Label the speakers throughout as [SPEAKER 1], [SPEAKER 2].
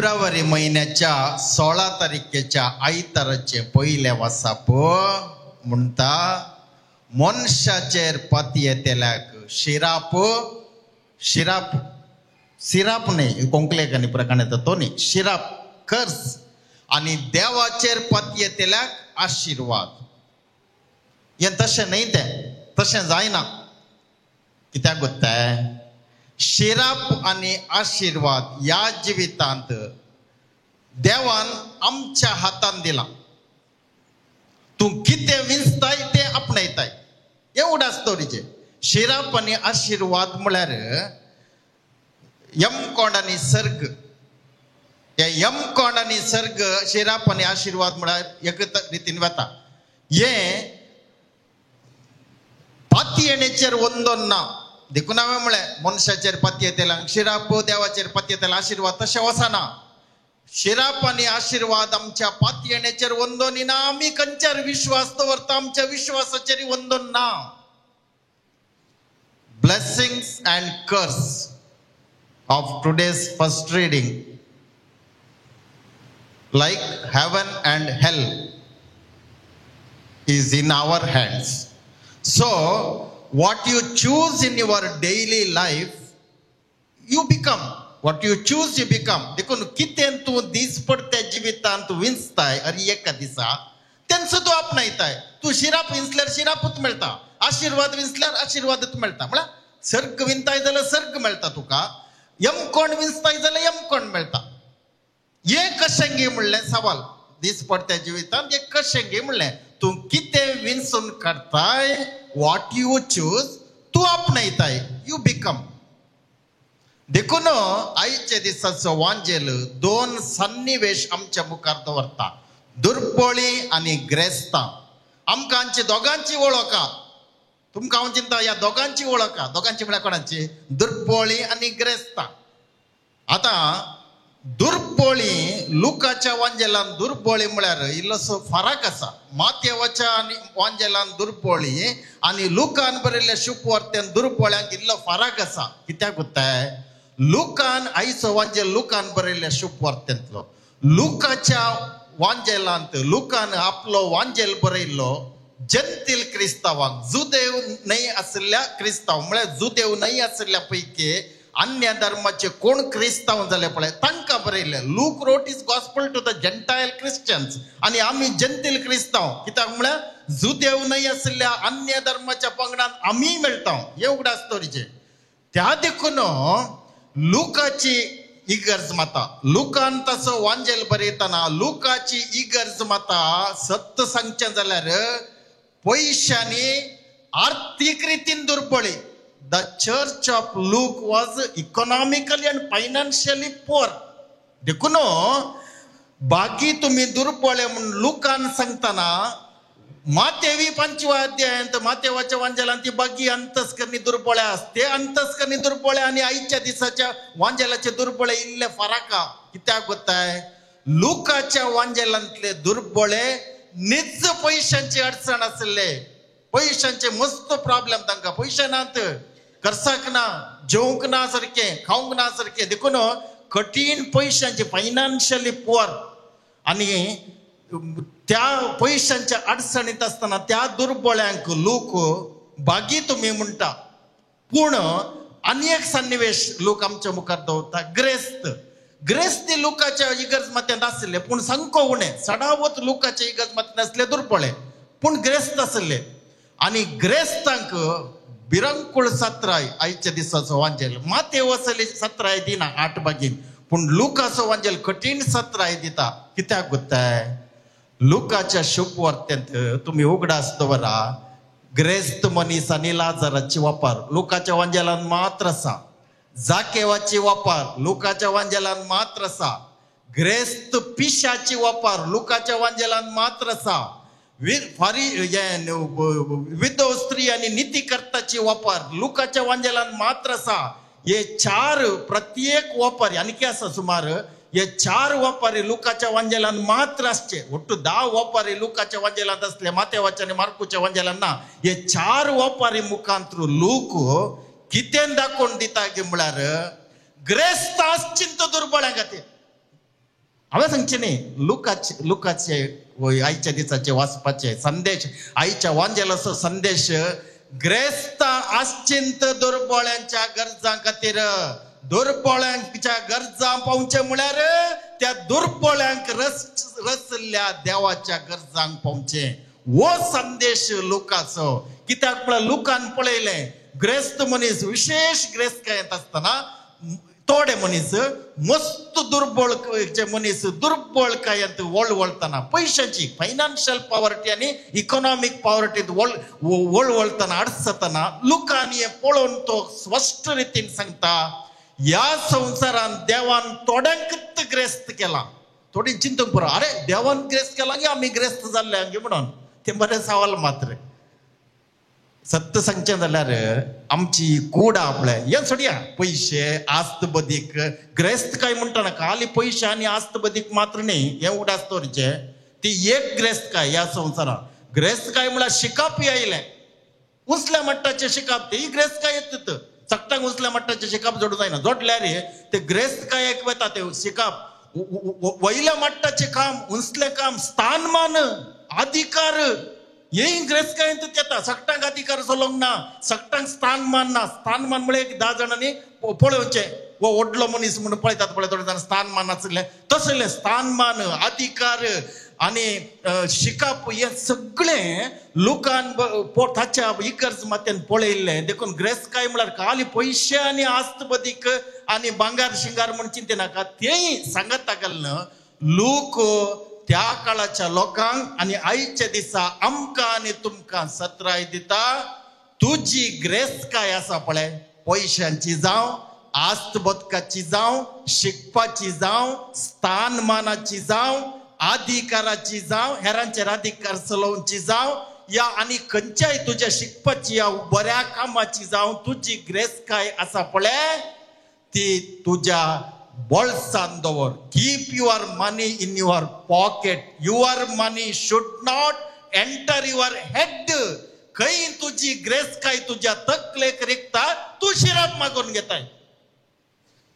[SPEAKER 1] February महिन्याच्या 16 तारखेच्या आयताराचे पयले वर्साप म्हणटा मनशाचेर पती येतेल्याक शिराप न्ही कोंकलेकांनी प्रकार येता तो न्ही शिराप कर्ज आणि देवाचेर पती येतेल्याक आशीर्वाद हे तशें न्ही तें तशें जायना कित्याक गोत्ताय शिराप आणि आशीर्वाद या जिवितांत देवान आमच्या हातान दिला तू कितें विंचताय ते आपणयताय एवढा स्टोरीचे शिराप आणि आशीर्वाद म्हळ्यार यमकोंड आणि सर्ग हे यमकोंड आणि सर्ग शिराप आणि आशीर्वाद म्हळ्यार एक रितीन वता हे पाती येण्याचेर वंदन ना देखून हांवें म्हळें मनशाचेर पती येतेला शिराप देवाचेर पती येतेला आशीर्वाद तशें वचना शिराप आनी आशीर्वाद आमच्या पाती येण्याचेर वंदन ना आमी खंयच्यार विश्वास दवरता आमच्या विश्वासाचेर वंदन ना blessings and curses of today's first reading like heaven and hell is in our hands so what you choose in your daily life you become what you choose you become देखून कितें तू दीस पडते जिवितांत विंचताय अरे एका दिसा तेंचो तू आपणायताय तू शिराप विंचल्यार शिरापूच मेळटा आशीर्वाद विंचल्यार आशीर्वादूच मेळटा म्हळ्यार सर्ग विंचताय जाल्यार सर्ग मेळटा तुका यमकोंड विंचताय जाल्यार यमकोंड मेळटा हे कशें गे म्हणलें सवाल दीस पडते जिवितांत हे कशें गे म्हणलें तू कितें विंचून काडताय what you choose Tu आपणयताय you become देखून आयच्या दिसाचो वांजेल दोन सन्निवेश आमच्या मुखार दवरता दुर्बळी आणि ग्रेस्तां आमकां हांची दोगांची वळख तुमकां हांव चिंता ह्या दोगांची वळख दोगांची म्हळ्यार कोणाची दुर्बळी आणि ग्रेस्तां आतां दुर्बळी लुकाच्या वांजेलान दुर्बळी म्हळ्यार इल्लोसो फरक आसा मातेवाच्या वांजेलान दुर्बळी आनी लुकान बरयल्ल्या शुभवार्तेन दुर्बळ्यांक इल्लो फरक आसा कित्याक गोत्ताय लुकान आयचो वांजेल लुकान बरयल्ल्या शुभवार्तेंतलो लुकाच्या वांजेलांत लुकान आपलो वांजेल बरयल्लो जंतील क्रिस्तावांक जुदेव न्हय आसल्या क्रिस्तांव म्हळ्यार जुदेव न्हय आसल्या पैकी अन्य धर्माचे कोण क्रिस्तांव जाले पळय तांकां बरयले Luke wrote is gospel to the gentile Christians आणि आमी जंतील क्रिस्तांव कित्याक म्हळ्यार जुदेव न्हय आसल्या अन्य धर्माच्या पंगडान आमी मेळटा एवढा स्टोरीचे त्या देखून लुकाची इगर्ज माता लुकान तसो वांजेल बरयतना लुकाची इगर्ज माता सत्य सांगचें जाल्यार पयशांनी आर्थीक रितीन दुर्बळी The church of Luke was economically and financially poor. देखून बाकी तुम्ही दुर्बळे म्हणून लुकान सांगताना मातेवी 5 अध्यायांत मातेवाच्या वांजेलांत ती बाकी अंतस्करणी दुर्बळे असते अंतस्करणी दुर्बळे आणि आईच्या दिसाच्या वांजेलाचे दुर्बळे इल्ले फरक कित्याक गोत्ताय लुकाच्या वांजेलांतले दुर्बळे निज पयशांची अडचण आसले पयशांचे मस्त प्रॉब्लेम तांकां पयशे नात कर्साक ना जेवंक ना सारकें खावंक ना सारकें देखून कठीण पयशांचे फायनान्शियली पुअर आनी त्या पयशांच्या अडचणीत आसतना त्या दुर्बळ्यांक लोक बागी तुमी म्हणटा पूण आनी एक सन्निवेश लोक आमच्या मुखार दवरता ग्रेस्त लोकाच्या इगर्ज माथ्यांत आसले पूण सांको उणें सडावत लोकाच्या इगर्ज माथ्यांत आसले दुर्बळे पूण ग्रेस्त आसले आनी ग्रेस्तांक बिरंकूळ सत्राय आयच्या दिसाचो वांजेल माते वसली सत्राय दिना 8 बागीन पूण लुकाचो वांजेल कठीण सत्राय दिता कित्याक गोत्ताय लुकाच्या शुभवार्तेंत तुमी उगडास दवरा ग्रेस्त मनीस आनी लाजाराची वापर लुकाच्या वांजेलान मात्र आसा जाकेवाची वापर लुकाच्या वांजेलान मात्र आसा ग्रेस्त पिशाची वापर लुकाच्या वांजेलान मात्र आसा विधव स्त्री आणि नीतिकर्ताची वापर लुकाच्या वांजेलान मात्र आसा हे 4 प्रत्येक वापर आनी कितें आसा सुमार हे 4 वापारी लुकाच्या वांजेलान मात्र आसचे ಒಟ್ಟು 10 वापारी लुकाच्या वांजेलांत आसले मातेवाच्या आनी मार्कुच्या वांजेलान ना हे 4 वापारी मुखांतर लूक कितें दाखोवन दिता गे म्हळ्यार ग्रेस्त आसचिंत दुर्बळ्यां खातीर हांवें सांगचें न्ही लुकाचे आयच्या दिसाचे वाचपाचे संदेश आईच्या वांजेलाचो संदेश ग्रेस्तां आश्चिंत दुर्बळ्यांच्या गरजां खातीर दुर्बळ्यांच्या गरजां पावचे म्हळ्यार त्या दुर्बळ्यांक रचल्या देवाच्या गरजांक पावचे हो संदेश लुकाचो कित्याक म्हळ्यार लुकान पळयलें ग्रेस्त मनीस विशेष ग्रेस्तकायेंत आसतना थोडे मनीस मस्त दुर्बळचे मनीस दुर्बळकायेंत वळवळतना पयशांची फायनान्शियल पॉवर्टी आनी इकॉनॉमीक पॉवर्टींत वळवळतना अडचतना लुकान हे पळोवन तो स्पश्ट रितीन सांगता ह्या संवसारान देवान थोड्यांकच ग्रेस्त केला थोडी चिंतूंक पुरो अरे देवान ग्रेस्त केला की आमी ग्रेस्त जाल्ले हांगे म्हणून ते बरें सवाल मात्र सत्य सांगचें जाल्यार आमची कूड आपल्या हें सोडया पयशे आस्त बदीक ग्रेस्त काय म्हणटना खाली पयशे आनी आस्त बदीक मात्र न्ही हें उडास दवरचें ती एक ग्रेस्त काय ह्या संवसारांत ग्रेस्त काय म्हळ्यार शिकापी आयलें उंचल्या मट्टाचे शिकाप ते ही ग्रेस्त काय येतात चकटांक उंचल्या मट्टाचे शिकाप जोडूं जायना जोडल्यार ते ग्रेस्त काय एक वता ते शिकाप वयल्या मट्टाचे काम उंचलें काम स्थानमान अधिकार हे ग्रेस्तकायेंतूच येता सगटांक अधिकार चलोवंक ना सगटांक स्थानमान ना स्थानमान म्हळ्यार 10 जाणांनी पळोवचें वो व्हडलो मनीस म्हणून पळयतात पळय थोडे जाण स्थानमान आसले तसले स्थानमान अधिकार आनी शिकाप हे सगळें लोकान ताच्या इकर्ज माथ्यान पळयल्लें देखून ग्रेस्तकाय म्हळ्यार खाली पयशे आनी आस्त बदीक आनी भांगार शिंगार म्हण चिंते नाका तेंय सांगत तागेलें लोक त्या काळाच्या लोकांक आनी आयच्या दिसा आमकां आनी तुमकां सत्राय दिता तुजी ग्रेस्तकाय आसा पळय पयशांची जावं आस्त बदकाची जावं शिकपाची जावं स्थानमानाची जावं अधिकाराची जावं हेरांचेर अधिकार चलोवची जावं या आनी खंयच्याय तुज्या शिकपाची या बऱ्या कामाची जावं तुजी ग्रेस्तकाय आसा पळय ती तुज्या बोल्सान दवर keep your money in your pocket your money should not enter your head खंय तुजी ग्रेस्तकाय तुज्या तकलेक रिकता तू शिरात मागून घेताय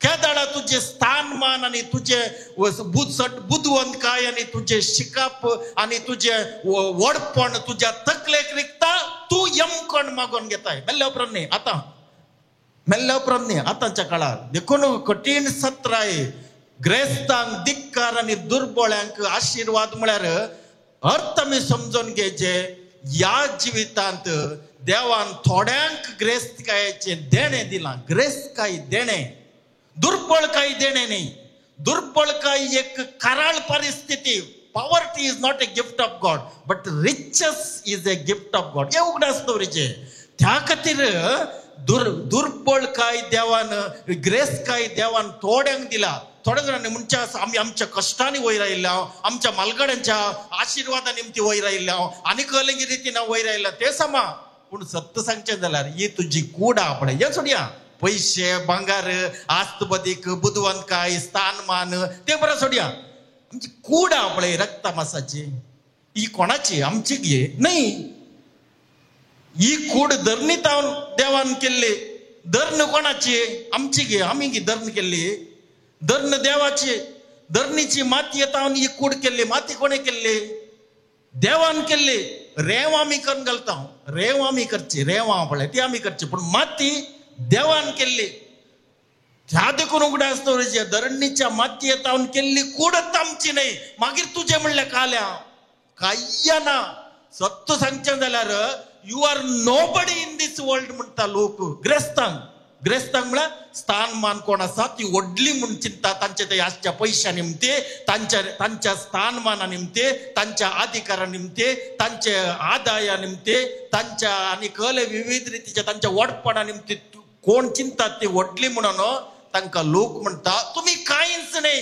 [SPEAKER 1] केदाळा तुझे स्थानमान आणि तुझे बुद्धवंतकाय आणि तुझे शिकाप आणि तुझे वडपण तुझ्या तकलेक रिकता तू यमकण मागून घेताय मेल्ल्या उपरांत आतांच्या काळार देखून कठीण सत्राय ग्रेस्तांक धिक्कार आणि दुर्बळ्यांक आशीर्वाद म्हळ्यार अर्थ आमी समजून घेवचे ह्या जिवितांत देवान थोड्यांक ग्रेस्तकायेचे देणें दिलां ग्रेस्तकाय देणें दुर्बळकाय देणे नाही दुर्बळकाय एक कराळ परिस्थिती poverty is not a gift of God but riches is a gift of God हे उगडास दवरीचे त्या खातीर दुर्बळकाय देवान ग्रेस्तकाय देवान थोड्यांक दिला थोड्या जाणांनी म्हणच्या आमी आमच्या कश्टांनी वयर आयिल्ले आमच्या मालगड्यांच्या आशिर्वादा निमती वयर आयिल्ले आनी कलंगी रितीन वयर आयिल्ले ते समा पूण सत्य सांगचें जाल्यार ही तुजी कूड आहा पळय हें सोडया पैसे भांगार आस्त बदीक बुद्धवंतकाय स्थानमान ते बरं सोडया आमची कूड आहा पळय रक्ता मासाची ही कोणाची आमची घे नाही ही कूड धरणीतावन देवान केल्ली धर्ण कोणाची आमची घे आमी घे धर्ण केल्ली धर्ण देवाची धरणीची माती येतावन ही कूड केल्ली माती कोणे केल्ली देवान केल्ली रेंव आमी करून घालता रेंव आमी करची रेंवां पळय ती आमी करची पूण माती देवान केल्ली ह्या देखून उगडास दवरीचे धरणीच्या मातये तावन केल्ली कूडच आमची नाही मागीर तुजे म्हणले काल्या काय ना सत्य सांगचें जाल्यार you are nobody in this world म्हणटा लोक ग्रेस्तांक म्हळ्यार स्थानमान कोण आसा ती व्हडली म्हूण चिंता तांचे ते आसच्या पयशा निमते तांच्या स्थानमाना निमते तांच्या अधिकारा निमते तांचे आदाया निमते तांच्या आनी कले विविध रितीच्या तांच्या वडपणा निमते कोण चिंतात ती व्हडली म्हणून तांकां लोक म्हणटा तुमी कांयच न्ही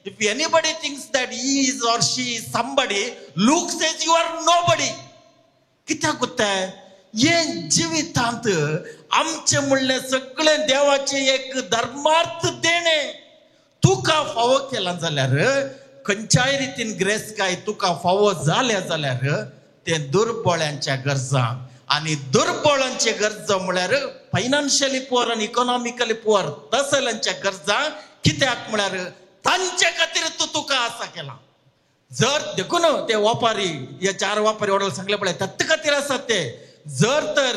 [SPEAKER 1] if anybody thinks that he is or she is somebody Luke says you are nobody कित्याक कोत्ताय हे जिवितांत आमचे म्हणले सगळे देवाचे एक धर्मार्थ देणे तुका फावो केला जाल्यार खंयच्याय रितीन ग्रेस्तकाय तुका फावो जाल्या जाल्यार ते दुर्बळ्यांच्या गरजांक आनी दुर्बळांचे गरजा म्हळ्यार फायनान्शियली पुअर आनी इकॉनॉमिकली पुअर तसल्यांच्या गरजांक कित्याक म्हळ्यार तांचे खातीर तू तुका आसा केला. जर देखून ते वापारी हे 4 वापारी वडील सांगले पळय तत्त खातीर आसात ते. जर तर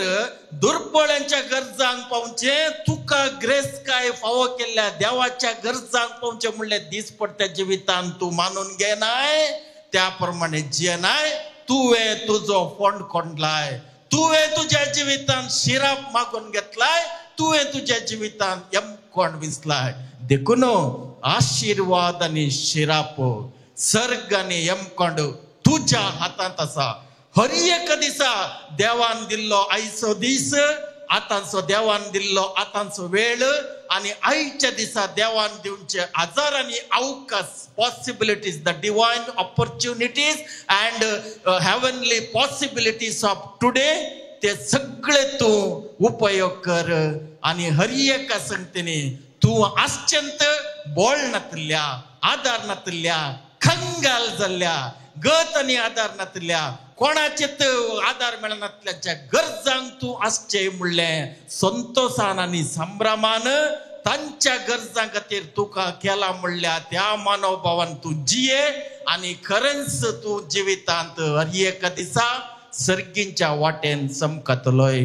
[SPEAKER 1] दुर्बळांच्या गरजांक पावचे तुका ग्रेस काय फावो केल्ल्या देवाच्या गरजांक पावचे म्हणले दिसपट्ट्या जिवितान तू मानून घेनाय त्या प्रमाणे जियनाय. तुवे तुझो फोंड कोंडलाय, तुवे तुझ्या जिवितान शिराप मागून घेतलाय, तुवे तुझ्या जिवितान कोण विसलाय. देखून आशीर्वाद आणि शिराप सर्ग आणि यमकोंड तुझ्या हातात आसा. हर एक दिसा देवान दिल्लो आयचो दीस, आतांचो देवान दिल्लो आतांचो वेळ आणि आयच्या दिसा देवान दिवचे आजार आणि अवकाश possibilities, the divine opportunities and heavenly possibilities of today ते सगळे तू उपयोग कर. आणि हर एका संगतीने तू आश्चंत बोळ नातल्या, आधार नातल्या, खंगाल जाल्ल्या, गत आणि आधार नातल्या, कोणाचेत आधार मेळनातल्याच्या गरजांक तू आसचे म्हणले संतोषान आणि संभ्रमान तांच्या गरजां खातीर तुका केला म्हणल्या त्या मनोभावान तू जिये. आणि खरेंच तू जिवितांत हर एका दिसा सर्गींच्या वाटेन चमकतलोय.